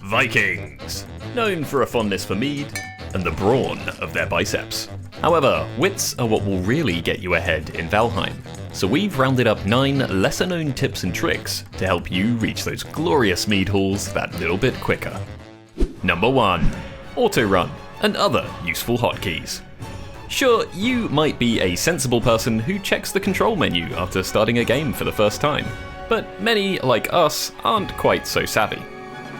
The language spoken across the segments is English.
Vikings, known for a fondness for mead and the brawn of their biceps. However, wits are what will really get you ahead in Valheim, so we've rounded up 9 lesser known tips and tricks to help you reach those glorious mead halls that little bit quicker. Number 1. Auto run and other useful hotkeys. Sure, you might be a sensible person who checks the control menu after starting a game for the first time, but many, like us, aren't quite so savvy.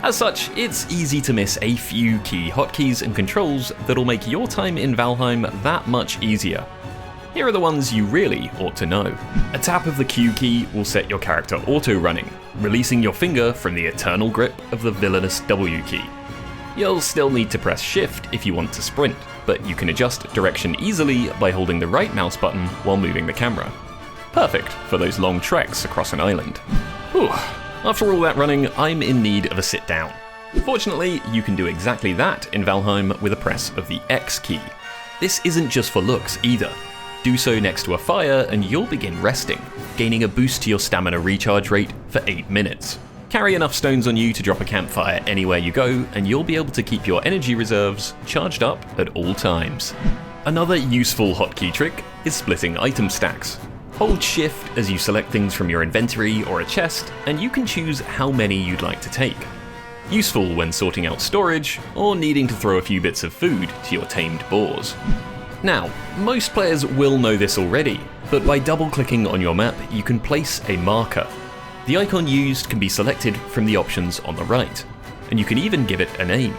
As such, it's easy to miss a few key hotkeys and controls that'll make your time in Valheim that much easier. Here are the ones you really ought to know. A tap of the Q key will set your character auto-running, releasing your finger from the eternal grip of the villainous W key. You'll still need to press Shift if you want to sprint, but you can adjust direction easily by holding the right mouse button while moving the camera. Perfect for those long treks across an island. Whew. After all that running, I'm in need of a sit down. Fortunately, you can do exactly that in Valheim with a press of the X key. This isn't just for looks either. Do so next to a fire and you'll begin resting, gaining a boost to your stamina recharge rate for 8 minutes. Carry enough stones on you to drop a campfire anywhere you go, and you'll be able to keep your energy reserves charged up at all times. Another useful hotkey trick is splitting item stacks. Hold Shift as you select things from your inventory or a chest, and you can choose how many you'd like to take. Useful when sorting out storage, or needing to throw a few bits of food to your tamed boars. Now, most players will know this already, but by double-clicking on your map, you can place a marker. The icon used can be selected from the options on the right, and you can even give it a name.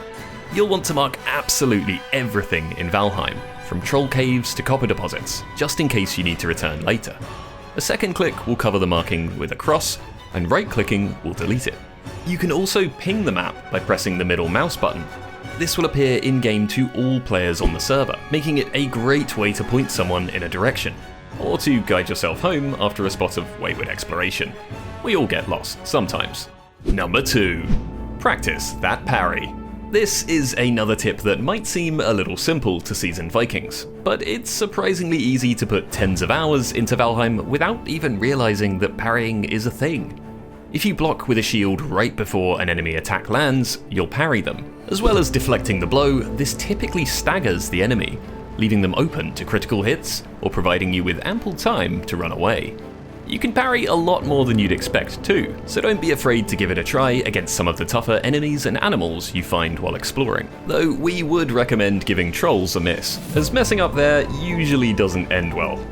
You'll want to mark absolutely everything in Valheim, from troll caves to copper deposits, just in case you need to return later. A second click will cover the marking with a cross, and right-clicking will delete it. You can also ping the map by pressing the middle mouse button. This will appear in-game to all players on the server, making it a great way to point someone in a direction, or to guide yourself home after a spot of wayward exploration. We all get lost sometimes. Number 2. Practice that parry. This is another tip that might seem a little simple to seasoned Vikings, but it's surprisingly easy to put tens of hours into Valheim without even realizing that parrying is a thing. If you block with a shield right before an enemy attack lands, you'll parry them. As well as deflecting the blow, this typically staggers the enemy, leaving them open to critical hits or providing you with ample time to run away. You can parry a lot more than you'd expect too, so don't be afraid to give it a try against some of the tougher enemies and animals you find while exploring. Though we would recommend giving trolls a miss, as messing up there usually doesn't end well.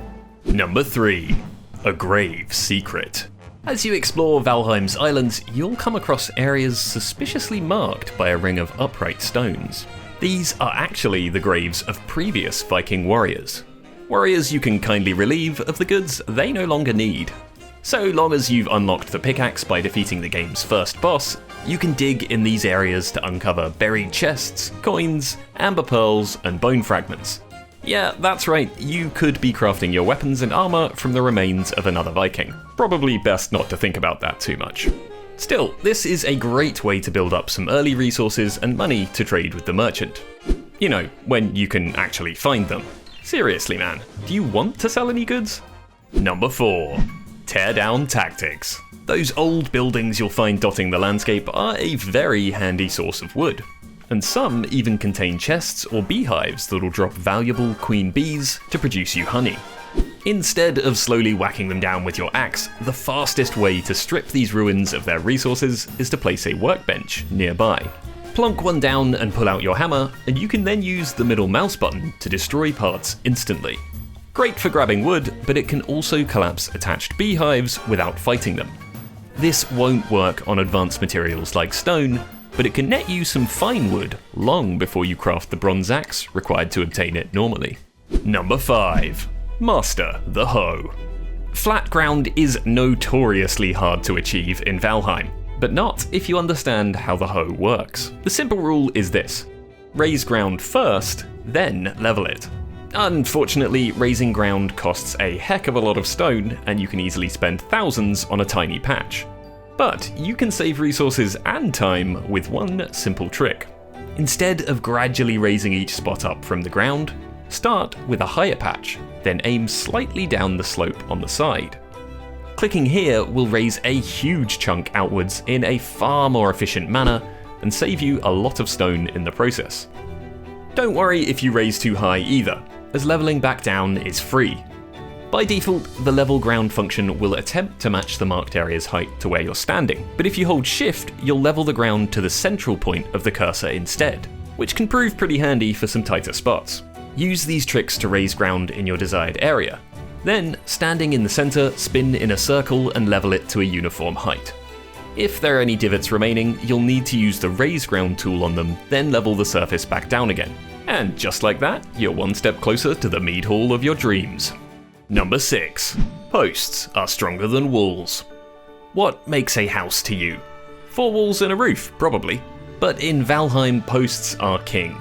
Number 3. A grave secret. As you explore Valheim's islands, you'll come across areas suspiciously marked by a ring of upright stones. These are actually the graves of previous Viking warriors. Warriors you can kindly relieve of the goods they no longer need. So long as you've unlocked the pickaxe by defeating the game's first boss, you can dig in these areas to uncover buried chests, coins, amber pearls, and bone fragments. Yeah, that's right, you could be crafting your weapons and armor from the remains of another Viking. Probably best not to think about that too much. Still, this is a great way to build up some early resources and money to trade with the merchant. You know, when you can actually find them. Seriously man, do you want to sell any goods? Number 4. Teardown Tactics. Those old buildings you'll find dotting the landscape are a very handy source of wood. And some even contain chests or beehives that'll drop valuable queen bees to produce you honey. Instead of slowly whacking them down with your axe, the fastest way to strip these ruins of their resources is to place a workbench nearby. Plonk one down and pull out your hammer, and you can then use the middle mouse button to destroy parts instantly. Great for grabbing wood, but it can also collapse attached beehives without fighting them. This won't work on advanced materials like stone, but it can net you some fine wood long before you craft the bronze axe required to obtain it normally. Number 5. Master the hoe. Flat ground is notoriously hard to achieve in Valheim, but not if you understand how the hoe works. The simple rule is this: raise ground first, then level it. Unfortunately, raising ground costs a heck of a lot of stone, and you can easily spend thousands on a tiny patch. But you can save resources and time with one simple trick. Instead of gradually raising each spot up from the ground, start with a higher patch, then aim slightly down the slope on the side. Clicking here will raise a huge chunk outwards in a far more efficient manner and save you a lot of stone in the process. Don't worry if you raise too high either, as leveling back down is free. By default, the level ground function will attempt to match the marked area's height to where you're standing, but if you hold shift, you'll level the ground to the central point of the cursor instead, which can prove pretty handy for some tighter spots. Use these tricks to raise ground in your desired area. Then, standing in the center, spin in a circle and level it to a uniform height. If there are any divots remaining, you'll need to use the raise ground tool on them, then level the surface back down again. And just like that, you're one step closer to the mead hall of your dreams. Number 6. Posts are stronger than walls. What makes a house to you? 4 walls and a roof, probably. But in Valheim, posts are king.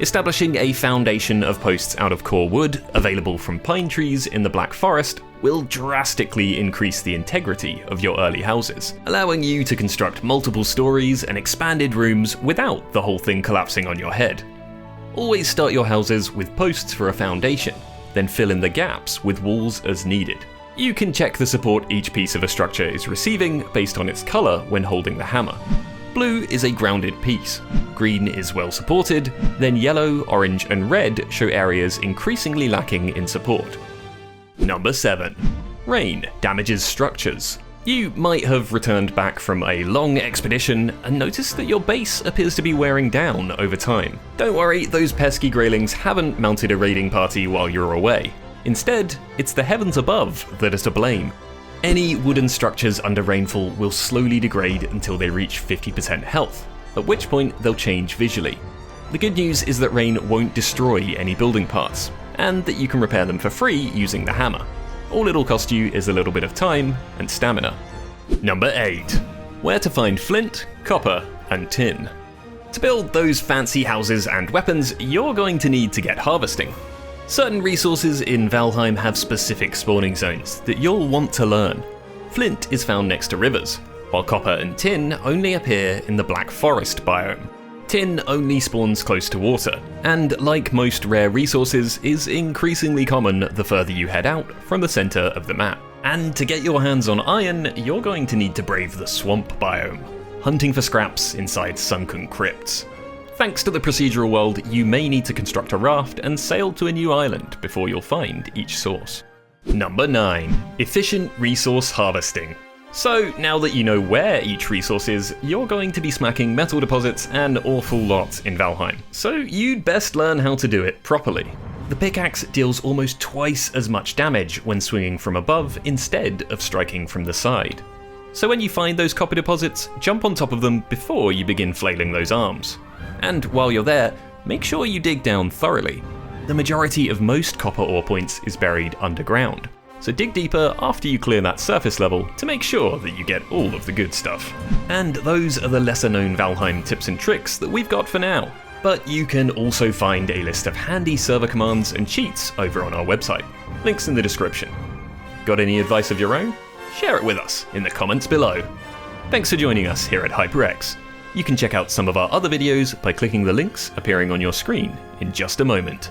Establishing a foundation of posts out of core wood, available from pine trees in the Black Forest, will drastically increase the integrity of your early houses, allowing you to construct multiple stories and expanded rooms without the whole thing collapsing on your head. Always start your houses with posts for a foundation, then fill in the gaps with walls as needed. You can check the support each piece of a structure is receiving based on its colour when holding the hammer. Blue is a grounded piece, green is well supported, then yellow, orange and red show areas increasingly lacking in support. Number 7. Rain damages structures. You might have returned back from a long expedition and noticed that your base appears to be wearing down over time. Don't worry, those pesky greylings haven't mounted a raiding party while you're away. Instead, it's the heavens above that are to blame. Any wooden structures under rainfall will slowly degrade until they reach 50% health, at which point they'll change visually. The good news is that rain won't destroy any building parts, and that you can repair them for free using the hammer. All it'll cost you is a little bit of time and stamina. Number 8. Where to find flint, copper, and tin. To build those fancy houses and weapons, you're going to need to get harvesting. Certain resources in Valheim have specific spawning zones that you'll want to learn. Flint is found next to rivers, while copper and tin only appear in the Black Forest biome. Tin only spawns close to water, and like most rare resources, is increasingly common the further you head out from the center of the map. And to get your hands on iron, you're going to need to brave the swamp biome, hunting for scraps inside sunken crypts. Thanks to the procedural world, you may need to construct a raft and sail to a new island before you'll find each source. Number 9. Efficient resource harvesting. So, now that you know where each resource is, you're going to be smacking metal deposits an awful lot in Valheim, so you'd best learn how to do it properly. The pickaxe deals almost twice as much damage when swinging from above instead of striking from the side. So when you find those copper deposits, jump on top of them before you begin flailing those arms. And while you're there, make sure you dig down thoroughly. The majority of most copper ore points is buried underground, so dig deeper after you clear that surface level to make sure that you get all of the good stuff. And those are the lesser known Valheim tips and tricks that we've got for now. But you can also find a list of handy server commands and cheats over on our website. Links in the description. Got any advice of your own? Share it with us in the comments below. Thanks for joining us here at HyperX. You can check out some of our other videos by clicking the links appearing on your screen in just a moment.